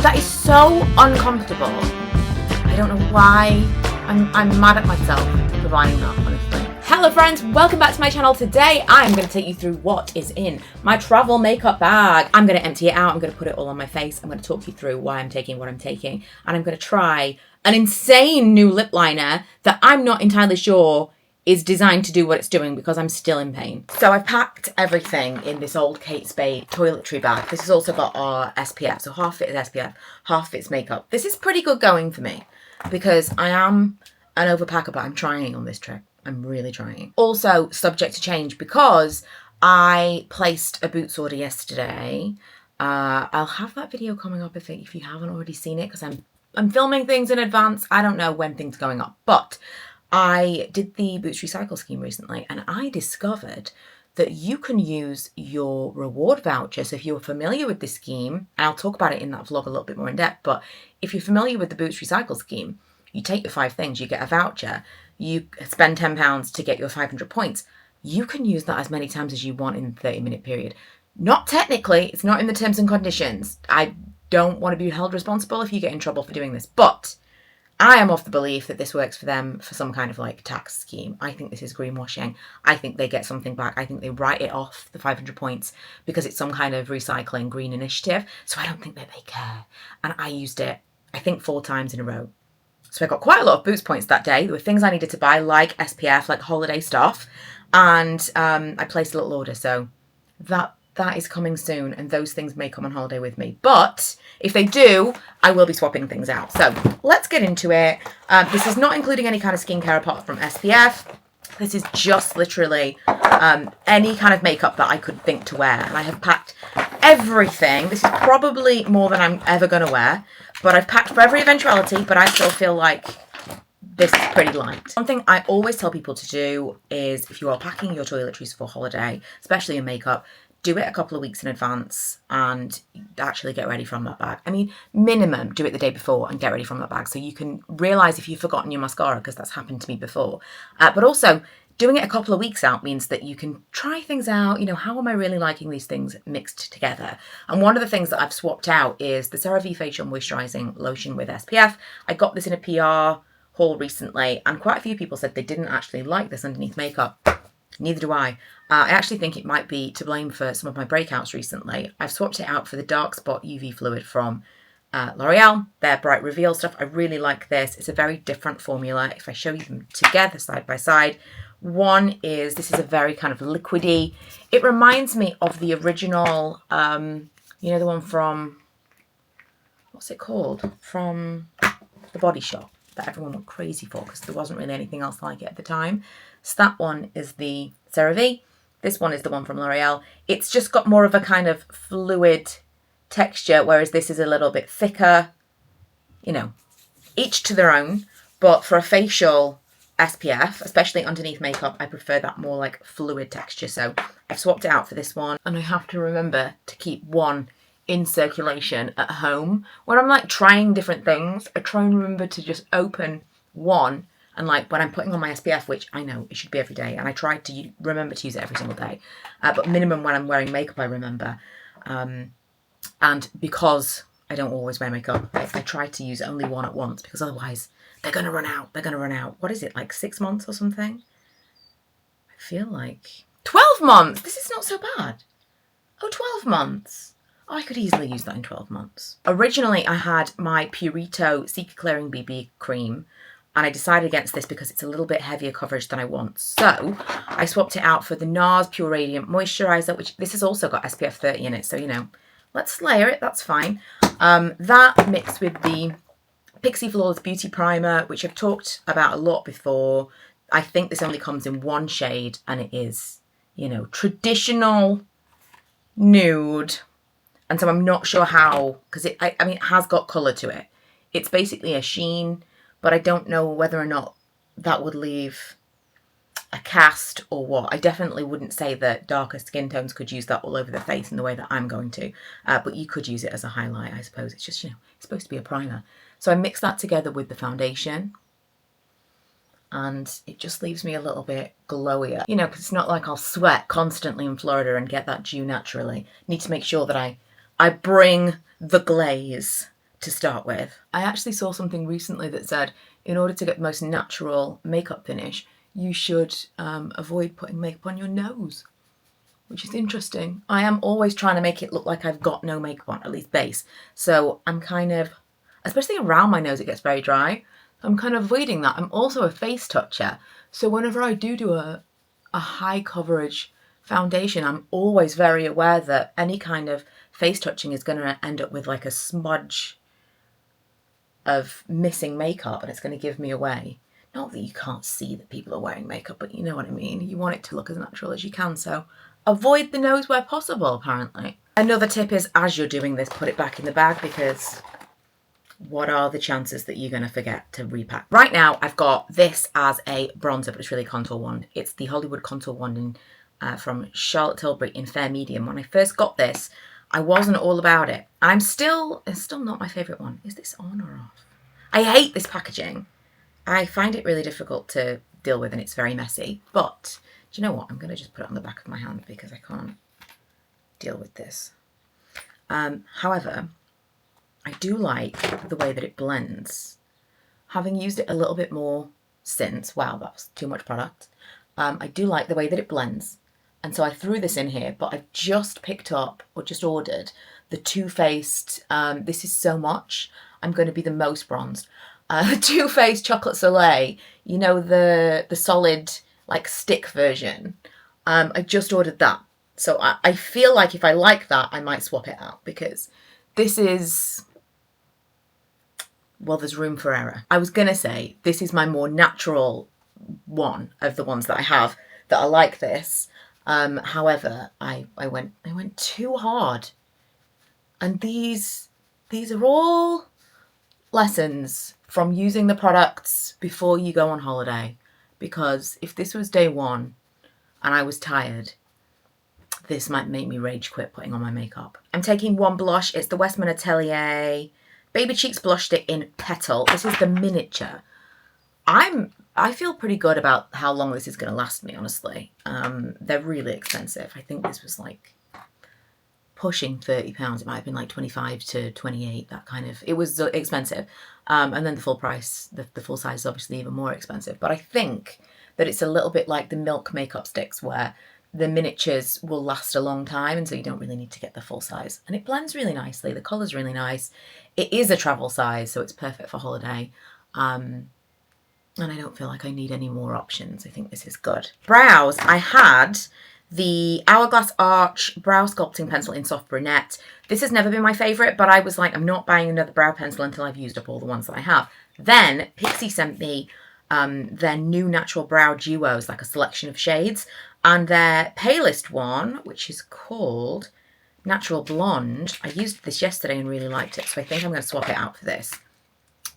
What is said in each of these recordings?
That is so uncomfortable. I don't know why. I'm mad at myself for buying that, honestly. Hello friends, welcome back to my channel. Today I'm going to take you through what is in my travel makeup bag. I'm going to empty it out, I'm going to put it all on my face, I'm going to talk you through why I'm taking what I'm taking, and I'm going to try an insane new lip liner that I'm not entirely sure is designed to do what it's doing because I'm still in pain. So I've packed everything in this old Kate Spade toiletry bag. This has also got our SPF, so half of it is SPF, half of it's makeup. This is pretty good going for me because I am an overpacker, but I'm trying on this trip. I'm really trying. Also subject to change because I placed a Boots order yesterday. I'll have that video coming up if you haven't already seen it because I'm filming things in advance. I don't know when things are going up, but I did the Boots Recycle scheme recently and I discovered that you can use your reward voucher. So if you're familiar with this scheme, and I'll talk about it in that vlog a little bit more in depth, but if you're familiar with the Boots Recycle scheme, you take your 5 things, you get a voucher, you spend £10 to get your 500 points. You can use that as many times as you want in a 30-minute period. Not technically, it's not in the terms and conditions. I don't want to be held responsible if you get in trouble for doing this, but I am of the belief that this works for them for some kind of like tax scheme. I think this is greenwashing. I think they get something back. I think they write it off, the 500 points, because it's some kind of recycling green initiative. So I don't think that they care. And I used it, I think 4 times in a row. So I got quite a lot of Boots points that day. There were things I needed to buy, like SPF, like holiday stuff. And I placed a little order. So that is coming soon. And those things may come on holiday with me. But if they do, I will be swapping things out. So let's get into it. This is not including any kind of skincare apart from SPF. This is just literally any kind of makeup that I could think to wear. And I have packed everything. This is probably more than I'm ever going to wear. But I've packed for every eventuality, but I still feel like this is pretty light. One thing I always tell people to do is if you are packing your toiletries for holiday, especially in makeup, do it a couple of weeks in advance and actually get ready from that bag. I mean, minimum, do it the day before and get ready from that bag so you can realise if you've forgotten your mascara, because that's happened to me before. But also, doing it a couple of weeks out means that you can try things out. You know, how am I really liking these things mixed together? And one of the things that I've swapped out is the Cerave Facial Moisturising Lotion with SPF. I got this in a PR haul recently, and quite a few people said they didn't actually like this underneath makeup. Neither do I. I actually think it might be to blame for some of my breakouts recently. I've swapped it out for the Dark Spot UV Fluid from L'Oreal, their Bright Reveal stuff. I really like this. It's a very different formula. If I show you them together side by side, one is, this is a very kind of liquidy. It reminds me of the original, you know, the one from, what's it called? From the Body Shop that everyone went crazy for because there wasn't really anything else like it at the time. So that one is the Cerave. This one is the one from L'Oreal. It's just got more of a kind of fluid texture, whereas this is a little bit thicker. You know, each to their own. But for a facial SPF, especially underneath makeup, I prefer that more like fluid texture. So I've swapped it out for this one. And I have to remember to keep one in circulation at home. When I'm like trying different things, I try and remember to just open one. And like when I'm putting on my SPF, which I know it should be every day, and I try to remember to use it every single day, but minimum when I'm wearing makeup, I remember. And because I don't always wear makeup, I try to use only one at once because otherwise they're going to run out. They're going to run out. What is it, like 6 months or something? I feel like 12 months. This is not so bad. Oh, 12 months. Oh, I could easily use that in 12 months. Originally, I had my Purito Secret Clearing BB Cream, and I decided against this because it's a little bit heavier coverage than I want. So I swapped it out for the NARS Pure Radiant Moisturiser, which this has also got SPF 30 in it. So, you know, let's layer it. That's fine. That mixed with the Pixi Flawless Beauty Primer, which I've talked about a lot before. I think this only comes in one shade, and it is, you know, traditional nude. And so I'm not sure how, because I mean, it has got colour to it. It's basically a sheen, but I don't know whether or not that would leave a cast or what. I definitely wouldn't say that darker skin tones could use that all over the face in the way that I'm going to. But you could use it as a highlight, I suppose. It's just, you know, it's supposed to be a primer. So I mix that together with the foundation. And it just leaves me a little bit glowier. You know, because it's not like I'll sweat constantly in Florida and get that dew naturally. Need to make sure that I bring the glaze to start with. I actually saw something recently that said in order to get the most natural makeup finish, you should avoid putting makeup on your nose, which is interesting. I am always trying to make it look like I've got no makeup on, at least base. So I'm kind of, especially around my nose, it gets very dry. I'm kind of avoiding that. I'm also a face toucher. So whenever I do a high coverage foundation, I'm always very aware that any kind of face touching is going to end up with like a smudge of missing makeup, and it's going to give me away. Not that you can't see that people are wearing makeup, but you know what I mean. You want it to look as natural as you can, so avoid the nose where possible, apparently. Another tip is, as you're doing this, put it back in the bag, because what are the chances that you're going to forget to repack? Right now, I've got this as a bronzer, but it's really a contour wand. It's the Hollywood Contour Wand from Charlotte Tilbury in Fair Medium. When I first got this, I wasn't all about it. It's still not my favourite one. Is this on or off? I hate this packaging. I find it really difficult to deal with, and it's very messy. But do you know what? I'm going to just put it on the back of my hand because I can't deal with this. However, I do like the way that it blends. Having used it a little bit more since, wow, that was too much product. I do like the way that it blends. And so I threw this in here, but I've just picked up, or just ordered, the Too Faced, this is so much, I'm going to be the most bronzed. The Too Faced Chocolate Soleil, you know, the solid, like, stick version. I just ordered that. So I feel like if I like that, I might swap it out, because this is, well, there's room for error. I was going to say, this is my more natural one of the ones that I have that are like this. However, I went too hard. And these are all lessons from using the products before you go on holiday. Because if this was day one and I was tired, this might make me rage quit putting on my makeup. I'm taking one blush. It's the Westman Atelier Baby Cheeks Blush Stick in Petal. This is the miniature. I feel pretty good about how long this is going to last me, honestly. They're really expensive. I think this was like pushing £30. It might have been like 25 to 28, that kind of. It was expensive. And then the full price, the full size is obviously even more expensive. But I think that it's a little bit like the Milk makeup sticks, where the miniatures will last a long time, and so you don't really need to get the full size. And it blends really nicely. The colour's really nice. It is a travel size, so it's perfect for holiday. And I don't feel like I need any more options. I think this is good. Brows, I had the Hourglass Arch Brow Sculpting Pencil in Soft Brunette. This has never been my favourite, but I was like, I'm not buying another brow pencil until I've used up all the ones that I have. Then Pixi sent me their new Natural Brow Duos, like a selection of shades. And their palest one, which is called Natural Blonde. I used this yesterday and really liked it, so I think I'm going to swap it out for this.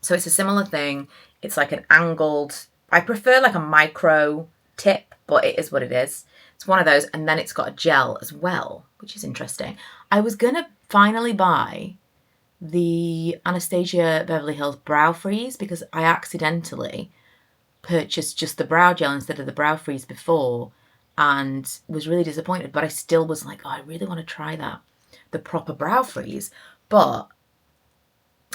So it's a similar thing. It's like an angled, I prefer like a micro tip, but it is what it is. It's one of those, and then it's got a gel as well, which is interesting. I was going to finally buy the Anastasia Beverly Hills Brow Freeze because I accidentally purchased just the brow gel instead of the brow freeze before and was really disappointed, but I still was like, oh, I really want to try that, the proper brow freeze, but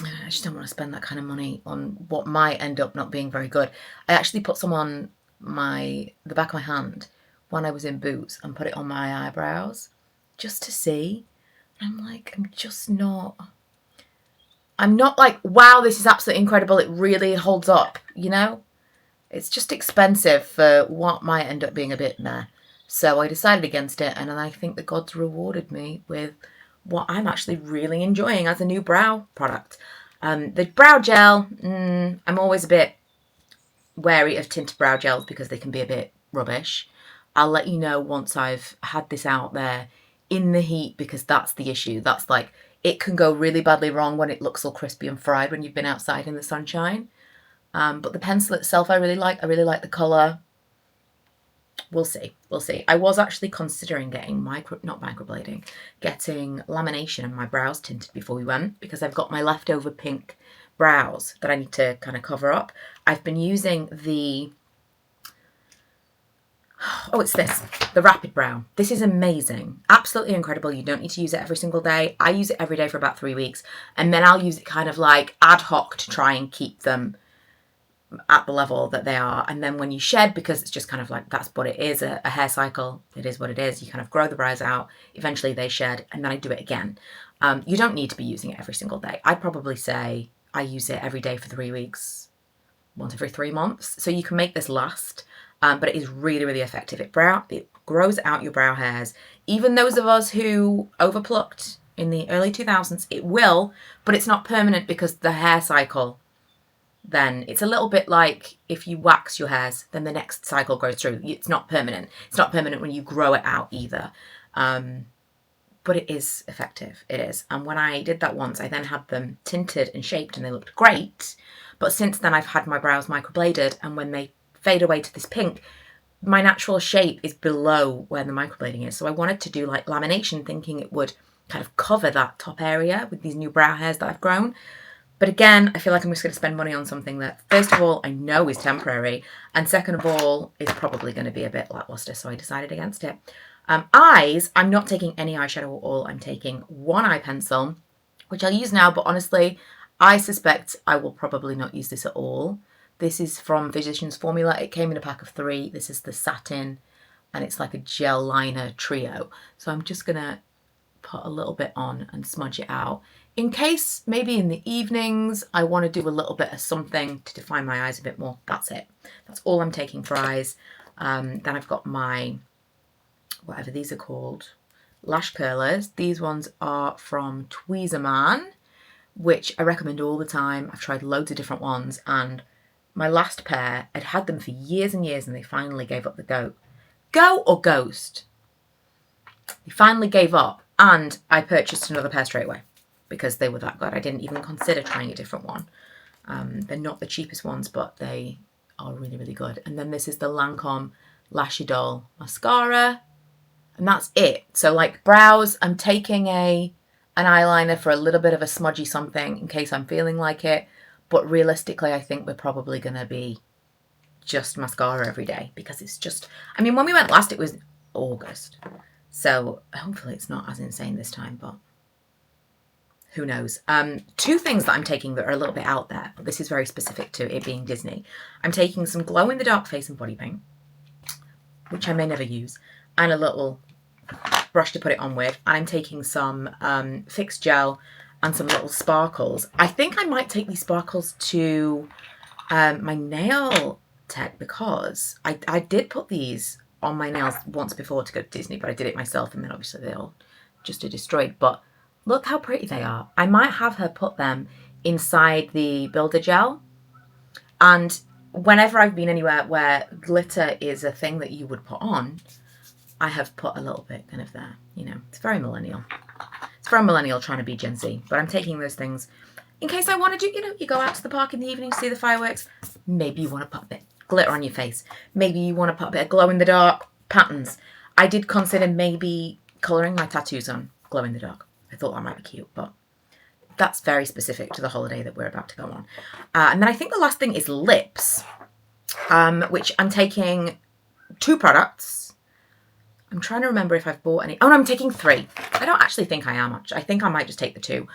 I just don't want to spend that kind of money on what might end up not being very good. I actually put some on the back of my hand when I was in Boots and put it on my eyebrows just to see. And I'm like, I'm not like, wow, this is absolutely incredible. It really holds up, you know? It's just expensive for what might end up being a bit meh. So I decided against it, and I think the gods rewarded me with what I'm actually really enjoying as a new brow product. The brow gel, I'm always a bit wary of tinted brow gels because they can be a bit rubbish. I'll let you know once I've had this out there in the heat, because that's the issue. That's like, it can go really badly wrong when it looks all crispy and fried when you've been outside in the sunshine. But the pencil itself I really like. I really like the colour. We'll see. We'll see. I was actually considering getting getting lamination in my brows tinted before we went, because I've got my leftover pink brows that I need to kind of cover up. I've been using the Oh, it's this, the Rapid Brow. This is amazing. Absolutely incredible. You don't need to use it every single day. I use it every day for about 3 weeks. And then I'll use it kind of like ad hoc to try and keep them at the level that they are. And then when you shed, because it's just kind of like, that's what it is, a hair cycle. It is what it is. You kind of grow the brows out. Eventually they shed, and then I do it again. You don't need to be using it every single day. I'd probably say I use it every day for 3 weeks, once every 3 months. So you can make this last. But it is really, really effective. It grows out your brow hairs. Even those of us who overplucked in the early 2000s, it will, but it's not permanent because the hair cycle, then it's a little bit like if you wax your hairs, then the next cycle goes through. It's not permanent. It's not permanent when you grow it out either. But it is effective. It is. And when I did that once, I then had them tinted and shaped and they looked great. But since then I've had my brows microbladed, and when they fade away to this pink, my natural shape is below where the microblading is. So I wanted to do like lamination, thinking it would kind of cover that top area with these new brow hairs that I've grown. But again, I feel like I'm just going to spend money on something that, first of all, I know is temporary, and second of all, is probably going to be a bit lackluster, so I decided against it. Eyes, I'm not taking any eyeshadow at all. I'm taking one eye pencil, which I'll use now, but honestly, I suspect I will probably not use this at all. This is from Physicians Formula. It came in a pack of 3. This is the Satin, and it's like a gel liner trio. So I'm just going to put a little bit on and smudge it out. In case maybe in the evenings I want to do a little bit of something to define my eyes a bit more. That's it. That's all I'm taking for eyes. Then I've got my, whatever these are called, lash curlers. These ones are from Tweezerman, which I recommend all the time. I've tried loads of different ones, and my last pair, I'd had them for years and years, and they finally gave up the go. Go or ghost? They finally gave up, and I purchased another pair straight away because they were that good. I didn't even consider trying a different one. They're not the cheapest ones, but they are really, really good. And then this is the Lancome Lash Idole Mascara, and that's it. So like brows, I'm taking an eyeliner for a little bit of a smudgy something in case I'm feeling like it. But realistically, I think we're probably going to be just mascara every day because it's just, I mean, when we went last, it was August. So hopefully it's not as insane this time, but who knows. 2 things that I'm taking that are a little bit out there, but this is very specific to it being Disney. I'm taking some glow-in-the-dark face and body paint, which I may never use, and a little brush to put it on with. And I'm taking some fixed gel and some little sparkles. I think I might take these sparkles to my nail tech because I did put these on my nails once before to go to Disney, but I did it myself, and then obviously they all just are destroyed. But look how pretty they are. I might have her put them inside the builder gel. And whenever I've been anywhere where glitter is a thing that you would put on, I have put a little bit kind of there. You know, it's very millennial. It's very millennial trying to be Gen Z. But I'm taking those things in case I want to do, you know, you go out to the park in the evening to see the fireworks. Maybe you want to put a bit of glitter on your face. Maybe you want to put a bit of glow-in-the-dark patterns. I did consider maybe colouring my tattoos on glow-in-the-dark. I thought that might be cute, but that's very specific to the holiday that we're about to go on. And then I think the last thing is lips, which I'm taking 2 products. I'm trying to remember if I've bought any. Oh, no, I'm taking 3. I don't actually think I am, actually. I think I might just take the 2.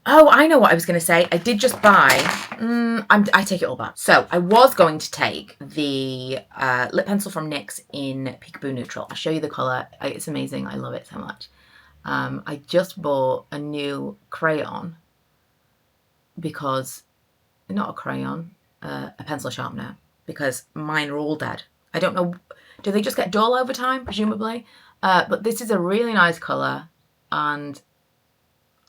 Oh, I know what I was going to say. I did just buy, I take it all back. So I was going to take the lip pencil from NYX in Peekaboo Neutral. I'll show you the colour. It's amazing. I love it so much. I just bought a new crayon because, not a crayon, a pencil sharpener, because mine are all dead. I don't know, do they just get dull over time? Presumably. But this is a really nice colour, and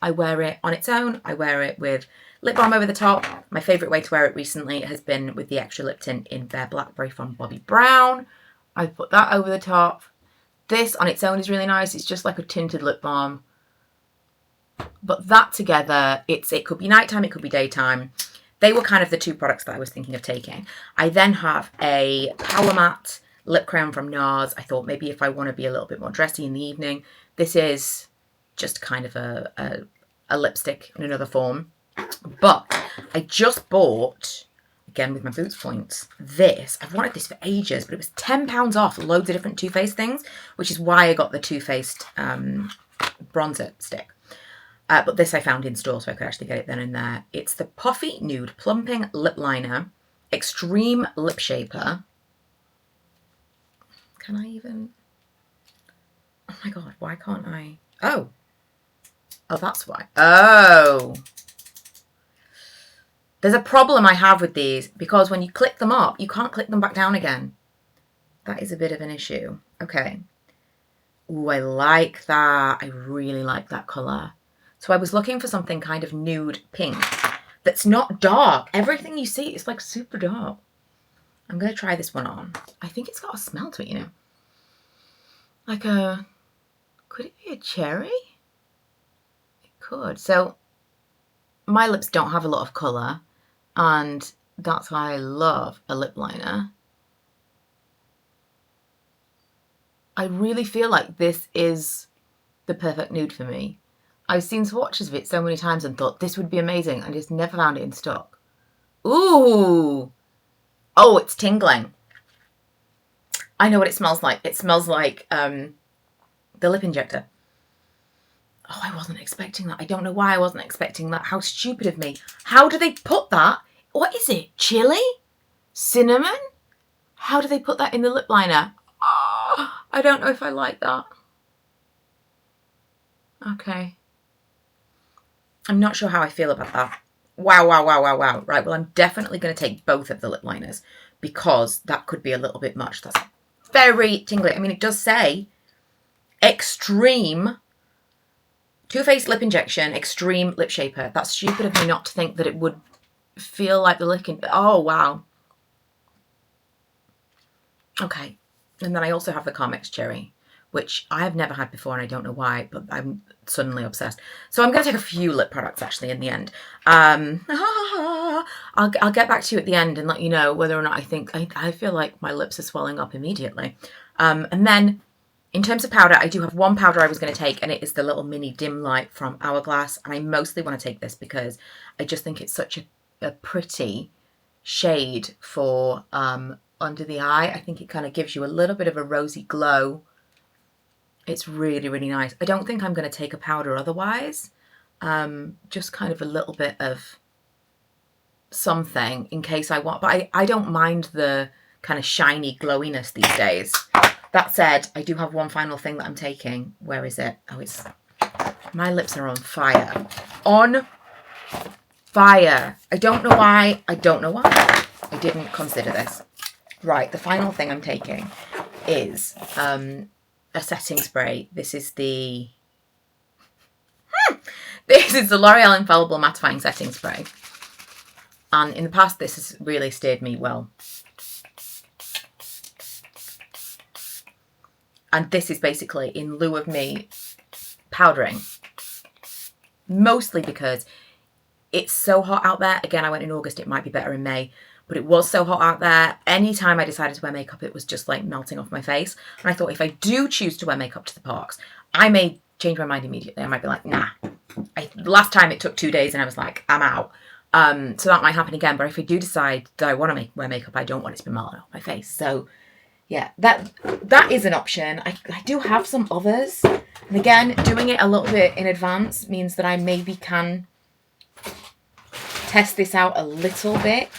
I wear it on its own. I wear it with lip balm over the top. My favourite way to wear it recently has been with the extra lip tint in Bare Blackberry from Bobbi Brown. I put that over the top. This on its own is really nice. It's just like a tinted lip balm. But that together, it could be nighttime, it could be daytime. They were kind of the 2 products that I was thinking of taking. I then have a Power Matte lip crayon from NARS. I thought maybe if I want to be a little bit more dressy in the evening, this is just kind of a lipstick in another form. But I just bought, I again with my boots points. This, I've wanted this for ages, but it was £10 off loads of different Too Faced things, which is why I got the Too Faced bronzer stick. But this I found in store, so I could actually get it then and there. It's the Puffy Nude Plumping Lip Liner Extreme Lip Shaper. Can I even... Oh my god, why can't I... Oh, that's why. Oh. There's a problem I have with these, because when you click them up, you can't click them back down again. That is a bit of an issue. Okay. Ooh, I like that. I really like that colour. So I was looking for something kind of nude pink that's not dark. Everything you see is like super dark. I'm going to try this one on. I think it's got a smell to it, you know. Like a... Could it be a cherry? It could. So my lips don't have a lot of colour, and that's why I love a lip liner. I really feel like this is the perfect nude for me. I've seen swatches of it so many times and thought this would be amazing and just never found it in stock. Ooh! Oh, it's tingling. I know what it smells like. It smells like the lip injector. Oh, I wasn't expecting that. I don't know why I wasn't expecting that. How stupid of me. How do they put that? What is it? Chili? Cinnamon? How do they put that in the lip liner? Oh, I don't know if I like that. Okay. I'm not sure how I feel about that. Wow, wow, wow, wow, wow. Right, well, I'm definitely going to take both of the lip liners because that could be a little bit much. That's very tingly. I mean, it does say Extreme Too Faced Lip Injection Extreme Lip Shaper. That's stupid of me not to think that it would feel like the licking. Oh, wow. Okay. And then I also have the Carmex Cherry, which I have never had before and I don't know why, but I'm suddenly obsessed. So I'm going to take a few lip products actually in the end. I'll get back to you at the end and let you know whether or not I feel like my lips are swelling up immediately. And then in terms of powder, I do have one powder I was going to take, and it is the little mini dim light from Hourglass. And I mostly want to take this because I just think it's such a pretty shade for under the eye. I think it kind of gives you a little bit of a rosy glow. It's really, really nice. I don't think I'm going to take a powder otherwise. Just kind of a little bit of something in case I want. But I don't mind the kind of shiny glowiness these days. That said, I do have one final thing that I'm taking. Where is it? Oh, it's... My lips are on fire. On fire. I don't know why. I don't know why. I didn't consider this. Right, the final thing I'm taking is a setting spray. This is the L'Oreal Infallible Mattifying Setting Spray. And in the past, this has really steered me well. And this is basically in lieu of me powdering. Mostly because it's so hot out there. Again, I went in August. It might be better in May. But it was so hot out there. Anytime I decided to wear makeup, it was just like melting off my face. And I thought if I do choose to wear makeup to the parks, I may change my mind immediately. I might be like, nah. Last time it took 2 days and I was like, I'm out. So that might happen again. But if I do decide that I want to wear makeup, I don't want it to be melting off my face. So yeah, that is an option. I do have some others. And again, doing it a little bit in advance means that I maybe can test this out a little bit.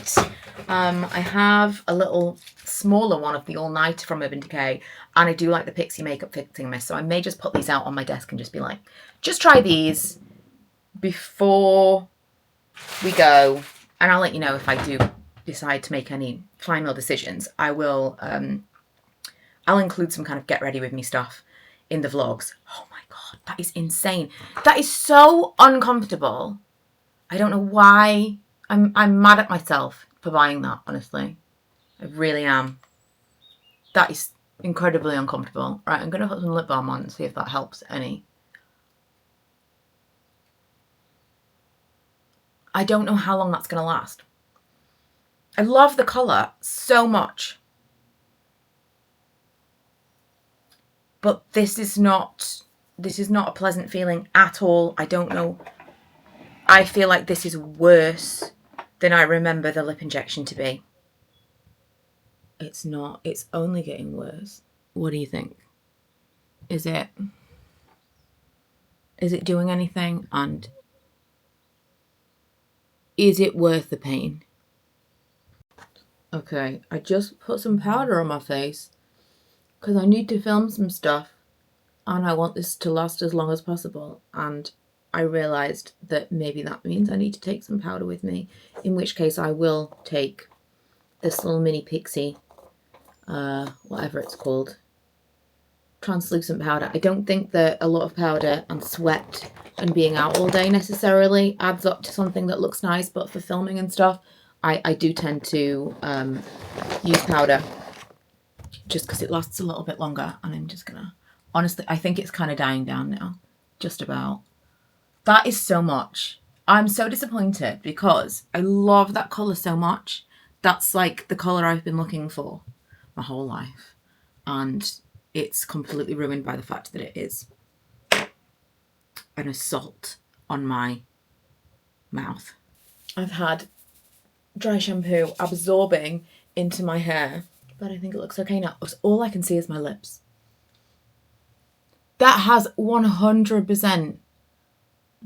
I have a little smaller one of the All Nighter from Urban Decay, and I do like the Pixi Makeup Fixing Mist, so I may just put these out on my desk and just be like, just try these before we go, and I'll let you know if I do decide to make any final decisions. I will, I'll include some kind of get ready with me stuff in the vlogs. Oh my god, that is insane. That is so uncomfortable. I don't know why. I'm mad at myself for buying that, honestly. I really am. That is incredibly uncomfortable. Right, I'm going to put some lip balm on and see if that helps any. I don't know how long that's going to last. I love the colour so much. But this is not a pleasant feeling at all. I don't know. I feel like this is worse than I remember the lip injection to be. It's not. It's only getting worse. What do you think? Is it doing anything? And is it worth the pain? Okay, I just put some powder on my face because I need to film some stuff and I want this to last as long as possible. And I realised that maybe that means I need to take some powder with me, in which case I will take this little mini Pixi, whatever it's called, translucent powder. I don't think that a lot of powder and sweat and being out all day necessarily adds up to something that looks nice, but for filming and stuff, I do tend to use powder just because it lasts a little bit longer. And I'm just gonna, honestly, I think it's kind of dying down now, just about. That is so much. I'm so disappointed because I love that colour so much. That's like the colour I've been looking for my whole life. And it's completely ruined by the fact that it is an assault on my mouth. I've had dry shampoo absorbing into my hair, but I think it looks okay now. All I can see is my lips. That has 100%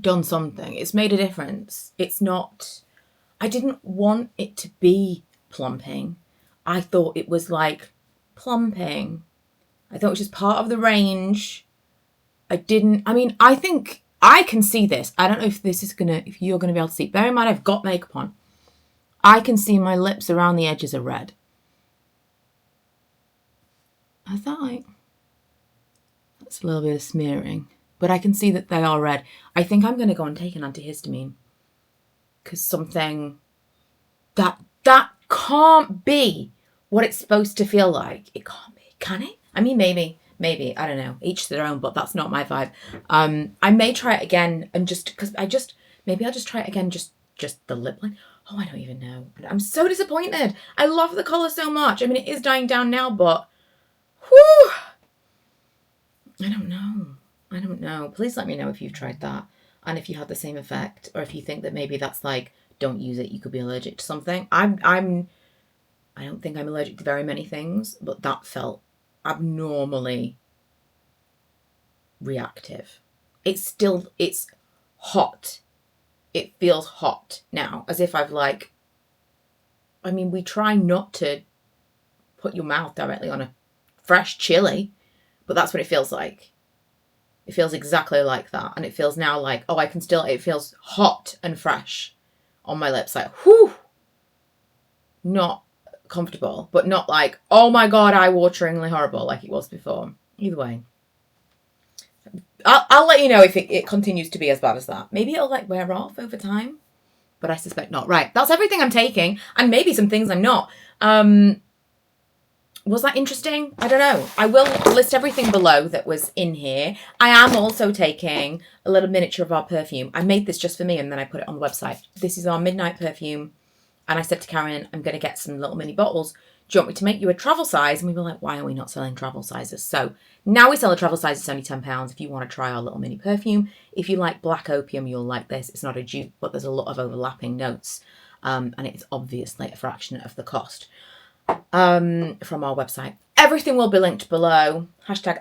done something. It's made a difference. It's not, I didn't want it to be plumping. I thought it was like plumping. I thought it was just part of the range. I think I can see this. I don't know if if you're gonna be able to see. Bear in mind, I've got makeup on. I can see my lips around the edges are red. I thought that's a little bit of smearing, but I can see that they are red. I think I'm gonna go and take an antihistamine because something that can't be what it's supposed to feel like. It can't be, can it? I mean, maybe, I don't know, each to their own, but that's not my vibe. I may try it again and maybe I'll just try it again, just the lip line. Oh, I don't even know. I'm so disappointed. I love the colour so much. I mean, it is dying down now, but whew, I don't know. Please let me know if you've tried that and if you had the same effect, or if you think that maybe that's like, don't use it, you could be allergic to something. I don't think I'm allergic to very many things, but that felt abnormally reactive. It's hot. It feels hot now, as if I've we try not to put your mouth directly on a fresh chili, but that's what it feels like. It feels exactly like that. And it feels now like, it feels hot and fresh on my lips, like, whew, not comfortable, but not like, oh my God, eye-wateringly horrible like it was before. Either way, I'll let you know if it continues to be as bad as that. Maybe it'll wear off over time, but I suspect not. Right, that's everything I'm taking, and maybe some things I'm not. Was that interesting? I don't know. I will list everything below that was in here. I am also taking a little miniature of our perfume. I made this just for me and then I put it on the website. This is our midnight perfume. And I said to Karen, I'm going to get some little mini bottles. Do you want me to make you a travel size? And we were like, why are we not selling travel sizes? So now we sell a travel size. It's only £10 if you want to try our little mini perfume. If you like black opium, you'll like this. It's not a dupe, but there's a lot of overlapping notes. And it's obviously a fraction of the cost. From our website. Everything will be linked below.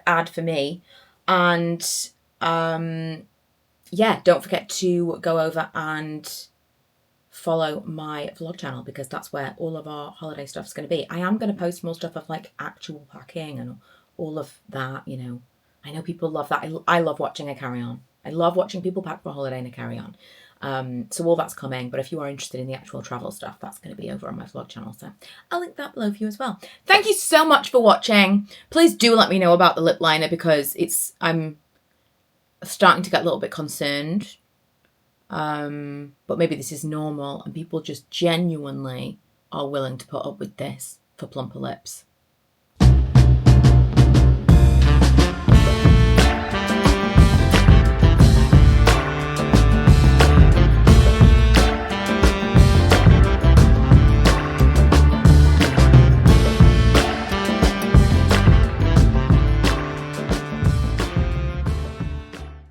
#ad for me. And yeah, don't forget to go over and follow my vlog channel, because that's where all of our holiday stuff is going to be. I am going to post more stuff of actual packing and all of that, you know. I know people love that. I love watching a carry on. I love watching people pack for a holiday in a carry on. So all that's coming, but if you are interested in the actual travel stuff, that's going to be over on my vlog channel, so I'll link that below for you as well. Thank you so much for watching. Please do let me know about the lip liner, because I'm starting to get a little bit concerned, but maybe this is normal and people just genuinely are willing to put up with this for plumper lips.